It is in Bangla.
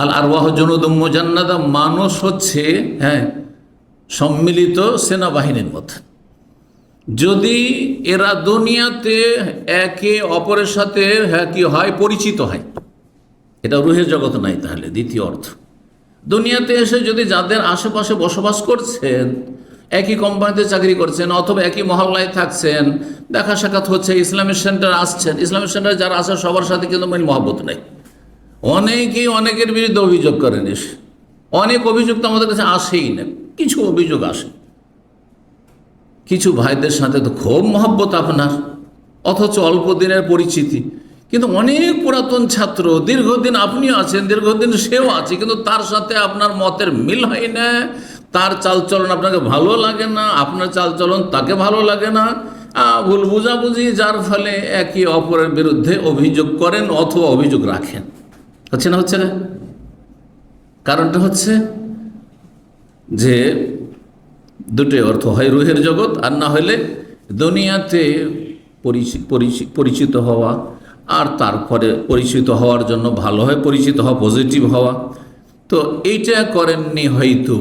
আল আরওয়াহ জুনুদুম মুজান্নাদা, মানুষ হচ্ছে সম্মিলিত সেনাবাহিনীর মধ্যে। যদি এরা দুনিয়াতে একে অপরের সাথে কি হয়, পরিচিত হয়, এটা রুহের জগৎ নাই। তাহলে দ্বিতীয় অর্থ, দুনিয়াতে এসে যদি যাদের আশেপাশে বসবাস করছেন, একই কোম্পানিতে চাকরি করছেন অথবা একই মহল্লায় থাকছেন, দেখা সাক্ষাৎ হচ্ছে, ইসলামিক সেন্টার আসছেন, ইসলামিক সেন্টারে যারা আসে সবার সাথে কিন্তু মিল মহব্বত নেই। অনেকেই অনেকের বিরুদ্ধে অভিযোগ করেন, এসে অনেক অভিযোগ তো আমাদের কাছে আসেই না, কিছু অভিযোগ আসে। কিছু ভাইদের সাথে তো খুব মহব্বত আপনার, অথচ অল্প দিনের পরিচিতি, কিন্তু অনেক পুরাতন ছাত্র, দীর্ঘদিন আপনিও আছেন, দীর্ঘদিন সেও আছে, কিন্তু তার সাথে আপনার মতের মিল হয় না, তার চালচলন আপনাকে ভালো লাগে না, আপনার চালচলন তাকে ভালো লাগে না, ভুল বুঝাবুঝি, যার ফলে একে অপরের বিরুদ্ধে অভিযোগ করেন অথবা অভিযোগ রাখেন। হচ্ছে না? হচ্ছে না? কারণটা হচ্ছে যে দুটোই অর্থ, হয় রুহের জগৎ, আর না হলে দুনিয়াতে পরিচিত হওয়া, আর তারপরে পরিচিত হওয়ার জন্য ভালো হয় পরিচিত হওয়া, পজিটিভ হওয়া। তো এইটা করেননি হয়তো,